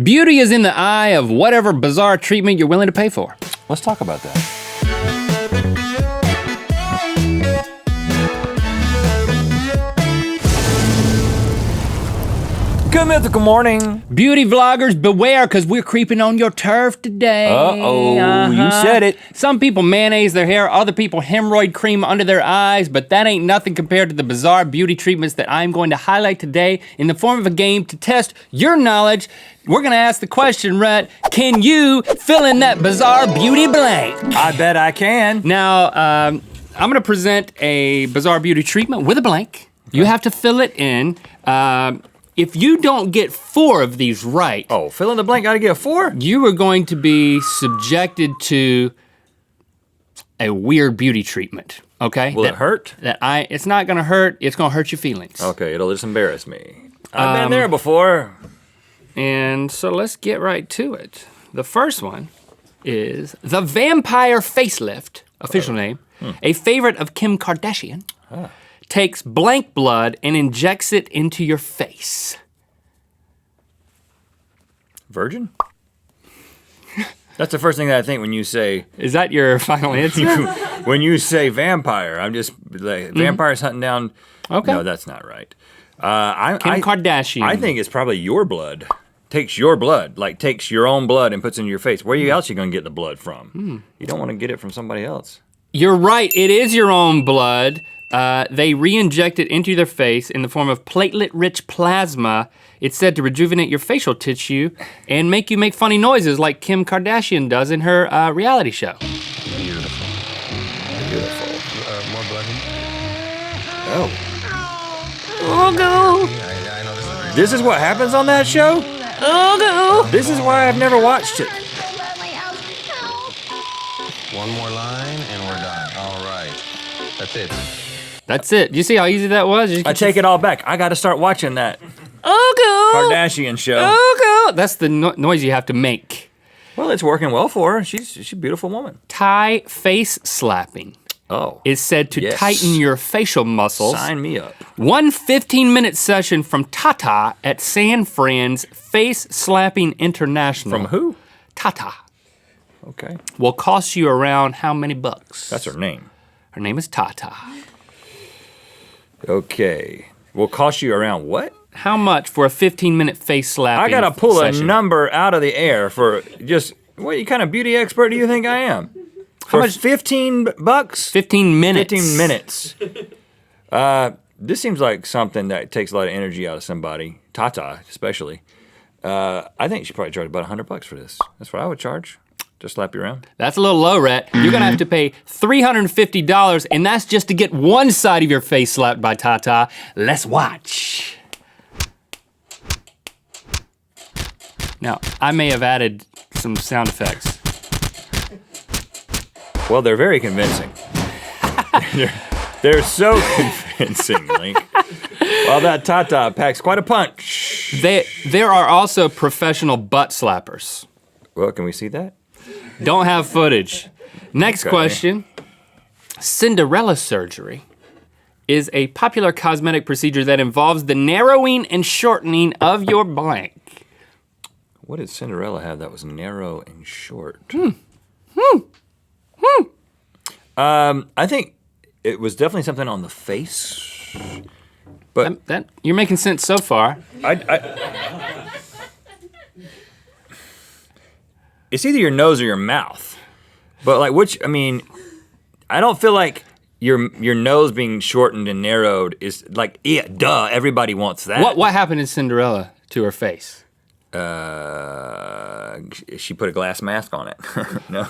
Beauty is in the eye of whatever bizarre treatment you're willing to pay for. Let's talk about that. Good Mythical Morning. Beauty vloggers, beware, because we're creeping on your turf today. Uh-oh, you said it. Some people mayonnaise their hair, other people hemorrhoid cream under their eyes, but that ain't nothing compared to the bizarre beauty treatments that I'm going to highlight today in the form of a game to test your knowledge. We're gonna ask the question, Rhett, can you fill in that bizarre beauty blank? I bet I can. Now, I'm gonna present a bizarre beauty treatment with a blank. Okay. You have to fill it in. If you don't get 4 of these right. Oh, fill in the blank, gotta get a 4? You are going to be subjected to a weird beauty treatment, okay? Will it hurt? It's not gonna hurt, it's gonna hurt your feelings. Okay, it'll just embarrass me. I've been there before. And so let's get right to it. The first one is the Vampire Facelift, official name, a favorite of Kim Kardashian. Takes blank blood and injects it into your face. Virgin? That's the first thing that I think when you say. Is that your final answer? When you say vampire, I'm just like, vampires hunting down. Okay. No, that's not right. Kim Kardashian. I think it's probably your blood. Takes your blood, like takes your own blood and puts it in your face. Where else are you gonna get the blood from? You don't wanna get it from somebody else. You're right, it is your own blood. They re-inject it into their face in the form of platelet-rich plasma. It's said to rejuvenate your facial tissue and make you make funny noises like Kim Kardashian does in her reality show. Beautiful. More blood. Oh. Oh, go. I know This is what happens on that show? Oh, go. This is why I've never watched it. One more line and we're done. All right. That's it. That's it. You see how easy that was? I take it all back. I gotta start watching that Oh, go. Kardashian show. Oh, go. That's the noise you have to make. Well, it's working well for her. She's a beautiful woman. Thai face slapping is said to tighten your facial muscles. Sign me up. One 15-minute session from Tata at San Fran's Face Slapping International. From who? Tata. Okay. Will cost you around how many bucks? That's her name. Her name is Tata. Okay. Will cost you around what? How much for a 15-minute face slapping I gotta pull session? a number out of the air for just, what kind of beauty expert do you think I am? For much? 15 bucks? 15 minutes. 15 minutes. This seems like something that takes a lot of energy out of somebody, Tata especially. I think she probably charged about 100 bucks for this. That's what I would charge. Just slap you around. That's a little low, Rhett. You're gonna have to pay $350, and that's just to get one side of your face slapped by Tata. Let's watch. Now, I may have added some sound effects. Well, they're very convincing. they're so convincing, Link. Well, that Tata packs quite a punch. There are also professional butt slappers. Well, can we see that? Don't have footage. Next Okay. question. Cinderella surgery is a popular cosmetic procedure that involves the narrowing and shortening of your blank. What did Cinderella have that was narrow and short? I think it was definitely something on the face. But You're making sense so far. it's either your nose or your mouth. But like I don't feel like your nose being shortened and narrowed is like, yeah, duh, everybody wants that. What happened in Cinderella to her face? She put a glass mask on it. No.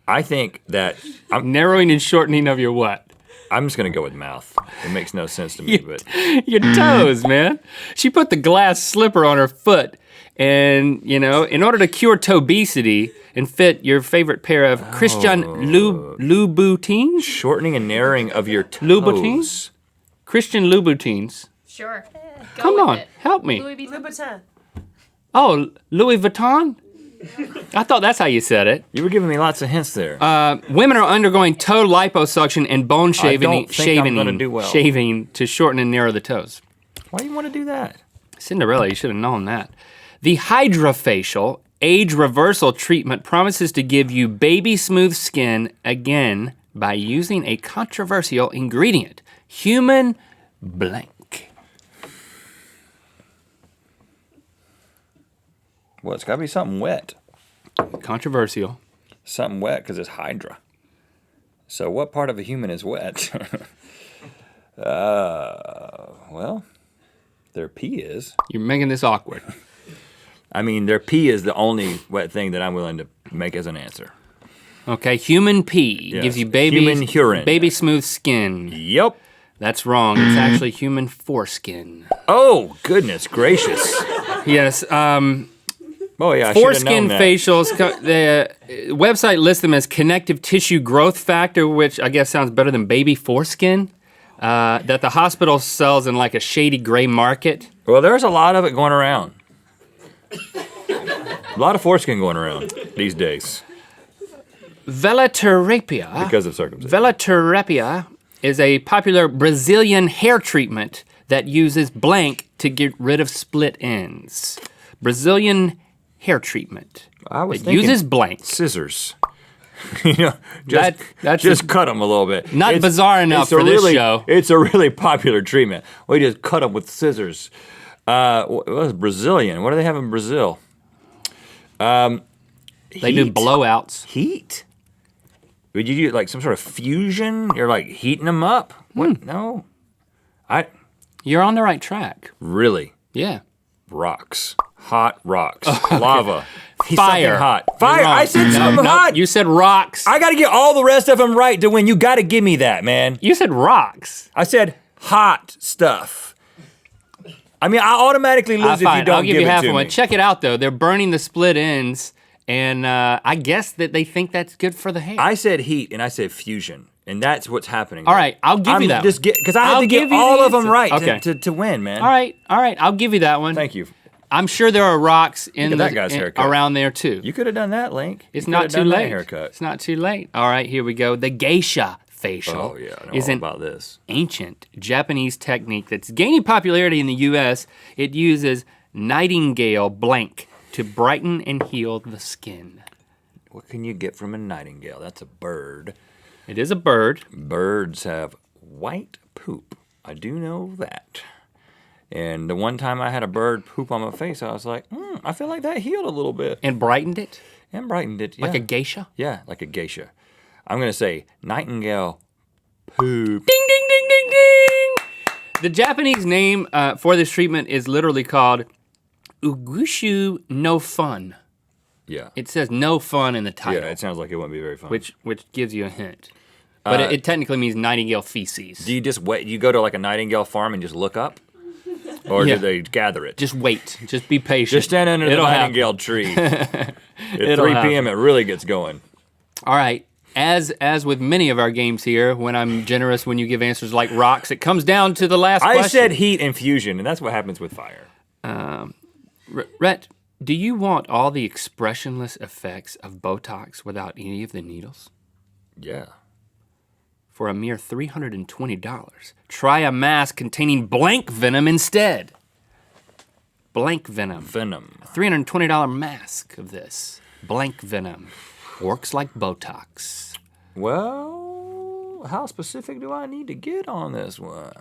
I think that Narrowing and shortening of your what? I'm just gonna go with mouth. It makes no sense to me, but Your toes, man. She put the glass slipper on her foot, and in order to cure tobesity and fit your favorite pair of Christian Louboutins? shortening and narrowing of your toes. Louboutins? Christian Louboutins. Sure. Go Come with on, it. help me. Louis Vuitton. Oh, Louis Vuitton? I thought that's how you said it. You were giving me lots of hints there. Women are undergoing toe liposuction and bone shaving, don't think I'm gonna do well. shaving to shorten and narrow the toes. Why do you want to do that? Cinderella, you should have known that. The Hydra Facial age reversal treatment promises to give you baby smooth skin again by using a controversial ingredient, human blank. Well, it's gotta be something wet. Controversial. Something wet, because it's Hydra. So what part of a human is wet? Well, their pee is. You're making this awkward. I mean, their pee is the only wet thing that I'm willing to make as an answer. Okay, human pee Yes, gives you human urine. baby smooth skin. Yep. That's wrong. It's actually human foreskin. Oh, goodness gracious. Yes. Oh, yeah, I should have Foreskin known that. facials, the website lists them as connective tissue growth factor, which I guess sounds better than baby foreskin, that the hospital sells in like a shady gray market. Well, there's a lot of it going around. A lot of foreskin going around these days Velaterapia. because of circumstances. Velaterapia is a popular Brazilian hair treatment that uses blank to get rid of split ends. Brazilian hair treatment. I was It thinking uses blank. scissors. You know, just, That's just cut them a little bit. Not bizarre enough it's a for this really, show. It's a really popular treatment. We just cut them with scissors. What was Brazilian? What do they have in Brazil? They do Heat. blowouts. Heat? Would you do like some sort of fusion? You're like heating them up? What? No. You're on the right track. Really? Yeah. Rocks. Hot rocks. Lava. Fire. Something hot. You're Fire. wrong. I said No, something no, hot. You said rocks. I gotta get all the rest of them right to win. You gotta give me that, man. You said rocks. I said hot stuff. I mean, I automatically lose if you Fine, don't I'll give give you it half to of one. me. Check it out though. They're burning the split ends, and I guess that they think that's good for the hair. I said heat and I said fusion, and that's what's happening. All right, I'll give you that Just one. because I have I'll to give get you the all of them answer. right Okay. to win, man. all right, I'll give you that one. Thank you. I'm sure there are rocks in at that guy's haircut. around there too. You could have done that, Link. It's You not coulda too done that late. haircut. It's not too late. All right, here we go. The Geisha Facial Oh yeah, I know is all an about this. ancient Japanese technique that's gaining popularity in the US. It uses nightingale blank to brighten and heal the skin. What can you get from a nightingale? That's a bird. It is a bird. Birds have white poop. I do know that. And the one time I had a bird poop on my face, I was like, I feel like that healed a little bit. And brightened it And brightened it. Yeah. like a geisha. Yeah, like a geisha. I'm going to say nightingale poop. Ding, ding, ding, ding, ding. The Japanese name for this treatment is literally called Ugushu no fun. Yeah. It says no fun in the title, Yeah, it sounds like it wouldn't be very fun. which gives you a hint. But it technically means nightingale feces. Do you just wait? You go to like a nightingale farm and just look up? Or Yeah. do they gather it? Just wait. Just be patient. Just stand under the It'll happen. nightingale tree. At It'll 3 p.m. it really gets going. All right. As with many of our games here, when I'm generous when you give answers like rocks, it comes down to the last I question. said heat and fusion, and that's what happens with fire. Rhett, do you want all the expressionless effects of Botox without any of the needles? Yeah. For a mere $320, try a mask containing blank venom instead. Blank venom. Venom. $320 mask of this. Blank venom. Works like Botox. Well, how specific do I need to get on this one?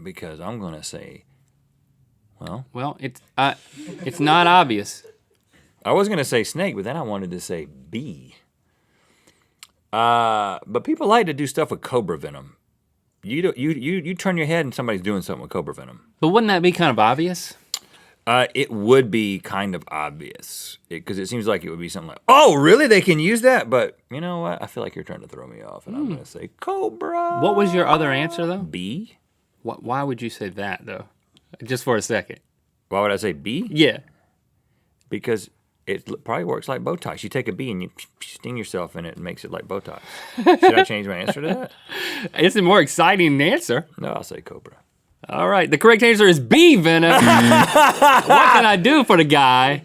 Because I'm going to say, Well, it's not obvious. I was going to say snake, but then I wanted to say bee. But people like to do stuff with cobra venom. You turn your head and somebody's doing something with cobra venom. But wouldn't that be kind of obvious? It would be kind of obvious because it seems like it would be something like, oh, really? They can use that? But you know what? I feel like you're trying to throw me off, and I'm going to say cobra. What was your other answer, though? Bee? Why would you say that, though? Just for a second. Why would I say bee? Yeah. Because it probably works like Botox. You take a bee and you sting yourself in it and makes it like Botox. Should I change my answer to that? It's a more exciting answer. No, I'll say cobra. All right, the correct answer is bee venom. What can I do for the guy?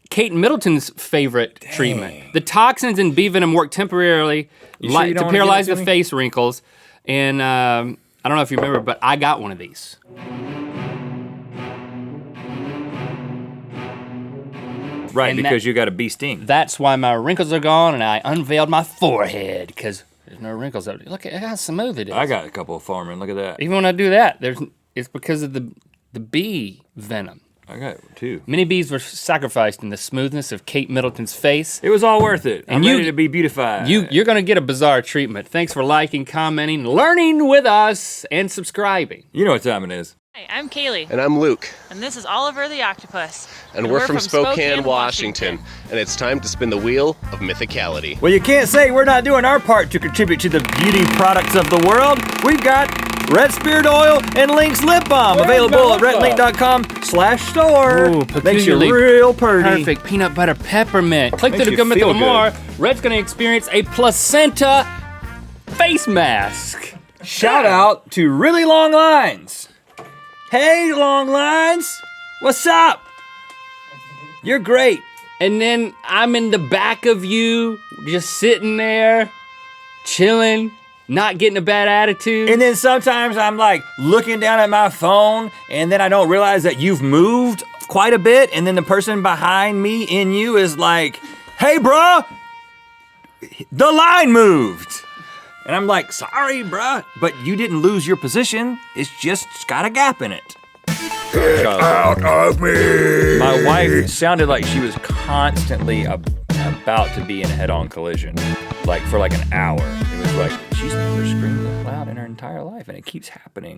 Kate Middleton's favorite treatment. The toxins in bee venom work temporarily sure you don't to wanna give paralyze it to the me? face wrinkles. And I don't know if you remember, but I got one of these. Right, And because that- you got a bee sting. That's why my wrinkles are gone, and I unveiled my forehead because there's no wrinkles up there. Look at how smooth it is. I got a couple of foremen. Look at that. Even when I do that, it's because of the bee venom. I got two. Many bees were sacrificed in the smoothness of Kate Middleton's face. It was all worth it. I'm And you- ready to be beautified. You're gonna get a bizarre treatment. Thanks for liking, commenting, learning with us, and subscribing. You know what time it is. Hi, I'm Kaylee, And I'm Luke, and this is Oliver the Octopus. and we're from Spokane, Washington, and it's time to spin the wheel of mythicality. Well, you can't say we're not doing our part to contribute to the beauty products of the world. We've got Red Spirit Oil and Link's Lip Balm available at redlink.com/store. Ooh, Makes you peculiarly real pretty. Perfect peanut butter peppermint. Click Makes through the you good feel mythical more. Red's gonna experience a placenta face mask. Shout out to Really Long Lines. Hey, Long Lines. What's up? You're great. And then I'm in the back of you, just sitting there, chilling, not getting a bad attitude. And then sometimes I'm like looking down at my phone and then I don't realize that you've moved quite a bit. And then the person behind me in you is like, hey, bruh, the line moved. And I'm like, sorry, bruh, but you didn't lose your position. It's just got a gap in it. Get out of me. My wife sounded like she was constantly about to be in a head-on collision, like for like an hour. It was like, she's never screamed that loud in her entire life, and it keeps happening.